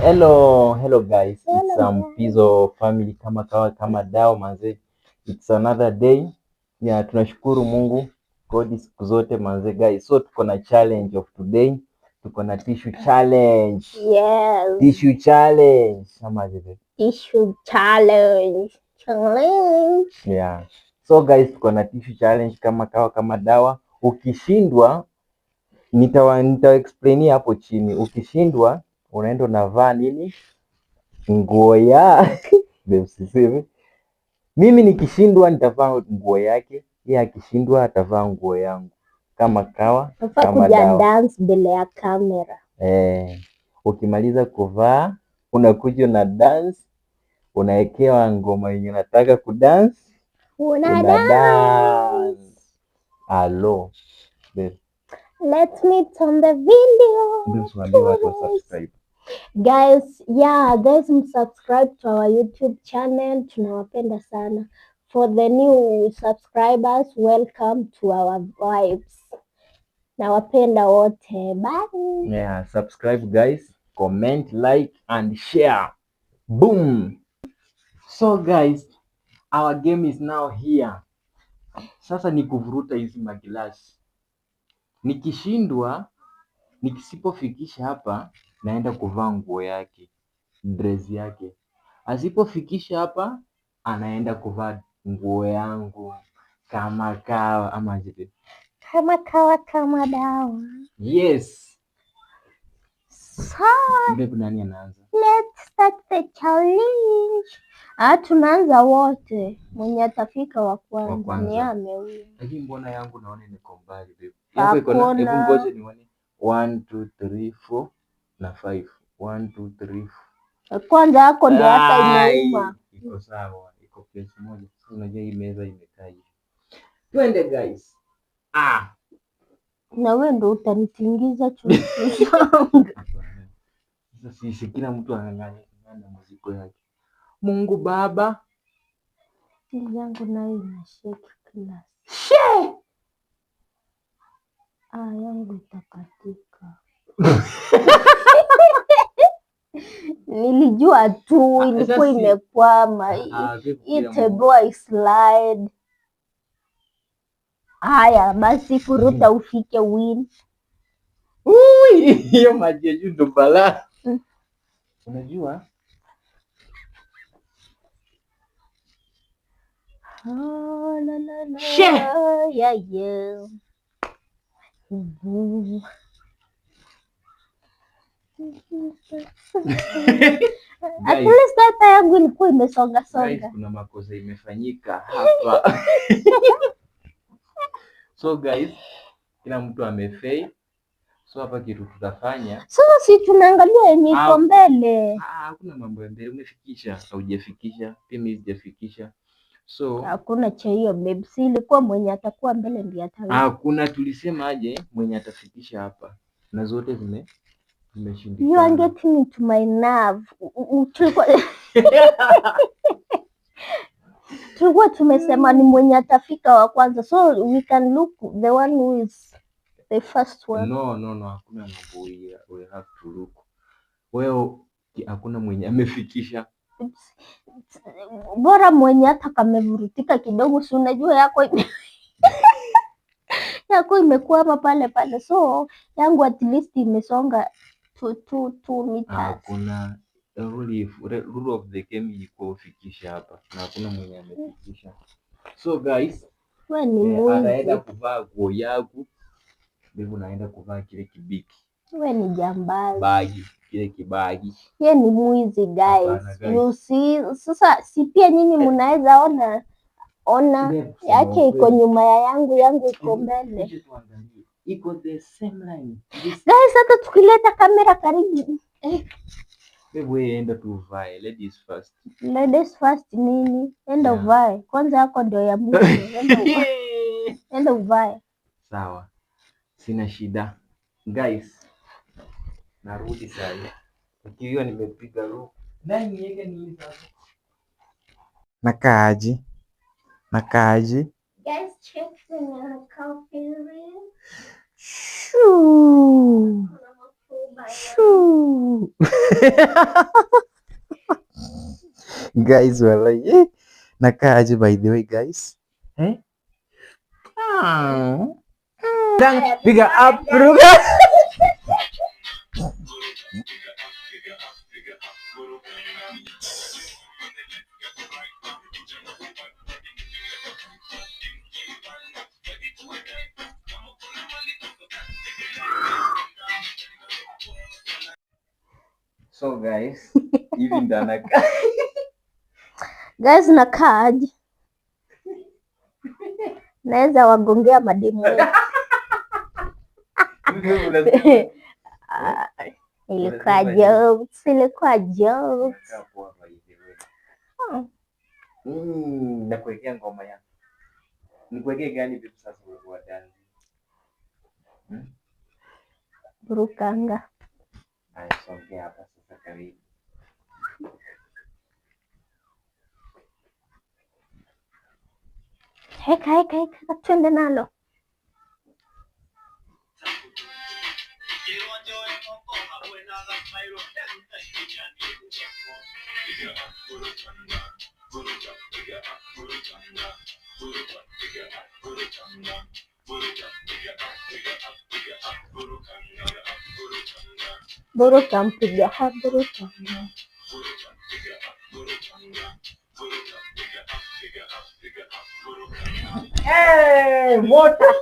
Hello guys, it's Pizzo family kama kawa kama dao manze, it's another day. Yeah, tunashukuru Mungu God siku zote manze guys. So tuko na challenge of today, tuko na tissue challenge. Yes. Tissue challenge. Kama vile. Tissue challenge. Yeah. So guys, tuko na tissue challenge kama kawa kama dawa. Ukishindwa nita explainia hapo chini. Ukishindwa unaenda unavaa nini? Nguo ya mimi nikishindwa nitavaa nguo yake, yeye akishindwa atavaa nguo yangu kama kawa kama dawa. Dance mbele ya kamera. Ukimaliza kuvaa unakuja na dance, unawekewa ngoma yenye unataka kudance, una dance. Hello. Let me turn the video. Subscribe. Guys, subscribe to our YouTube channel. Tunawapenda sana. For the new subscribers, welcome to our vibes. Nawapenda wote. Bye. Yeah, subscribe guys, comment, like and share. Boom. So guys, our game is now here. Sasa ni kuvuruta hizi magilasi. Nikishindwa, nikisipofikisha hapa, naenda kuvaa nguo yake, dress yake. Asipofikisha hapa, anaenda kuvaa nguo yangu kama kawa ama jipe. Kama kawa kama dawa. Yes. So, nani anaanza? Let's start the challenge. Tunaanza wote. Mwenye atafika wa kwanza ni amewin. Lakini mbona yangu naona niko mbali babe. Yako iko na, hebu ngoje nione. 1 2 3 4 na 5. 1 2 3 4. Kwanza yako ndio hata imeuma. Iko sawa, iko place moja. Unajua hii meza imekaa hivi. Twende guys. Na wewe ndio utanitingiza chuchu. Sasa sisi kila mtu anang'ang'ana na muziki yake. Mungu Baba. Yangu nayo inashake kila. Yangu itakatika. Nilijua tu ilikuwa imekwama. Hii table slide. Haya basi kuruta ufike win. Hiyo maji ya juu ndo balaa. Unajua? Yeah. At least hata yangu ilikuwa imesonga songa. Kuna makosa imefanyika hapa. So guys, kila mtu amefail. So hapa kitu tutafanya. So si tunaangalia yenye iko mbele. Hakuna mambo ya mbele, umefikisha au hujafikisha, pia mimi sijafikisha. So hakuna cha hiyo babe, si ilikuwa mwenye atakuwa mbele ndiye ataweza. Hakuna, tulisema aje mwenye atafikisha hapa. Na zote zimeshindikana. You are getting into my nerve. Tulikuwa tumesema ni mwenye atafika wa kwanza, so we can look the one who is the first one. No, hakuna mambo hiyo. We have to look. Wewe hakuna mwenye amefikisha. Bora mwenye hata kamevurutika kidogo, si unajua yako yako imekuwa pale, so yangu at least imesonga 2 meters. Hakuna rule of the game iko ufikisha hapa na hakuna mwenye amefikisha. So guys, wewe ni mwizi. Anaenda kuvaa nguo yangu, mimi naenda kuvaa kile kibiki. Wewe ni jambazi. Bagi, kile kibagi. Yeye ni mwizi guys. You see, sasa si pia nyinyi mnaweza ona yake iko nyuma ya yangu iko mbele. Iko the same line. Guys, hata tukileta kamera karibu. Wewe enda tu uvae, ladies first. Ladies first nini? Enda uvae. Kwanza yako ndio ya mwisho. Enda uvae. Sawa. Sina shida. Guys, narudi sasa. Ukiwa nimepiga roho. Nani niweke nini sasa? Nakaaji. Guys, check the coffee room. Shoo. Shoo. Guys, walai nakaa aje by the way guys? Piga up ruga. So guys, hivi ndo anakaa. Guys, nakaa aje? Naweza wagongea mademu wetu. Ilikuwa jokes, ilikuwa jokes. Nakuwekea ngoma yako. Nikuwekee gani vipi sasa wa dance? Burukanga. Songea hapa sasa karibu. Heka, twende nalo. Buruka mpiga buruka. Moto.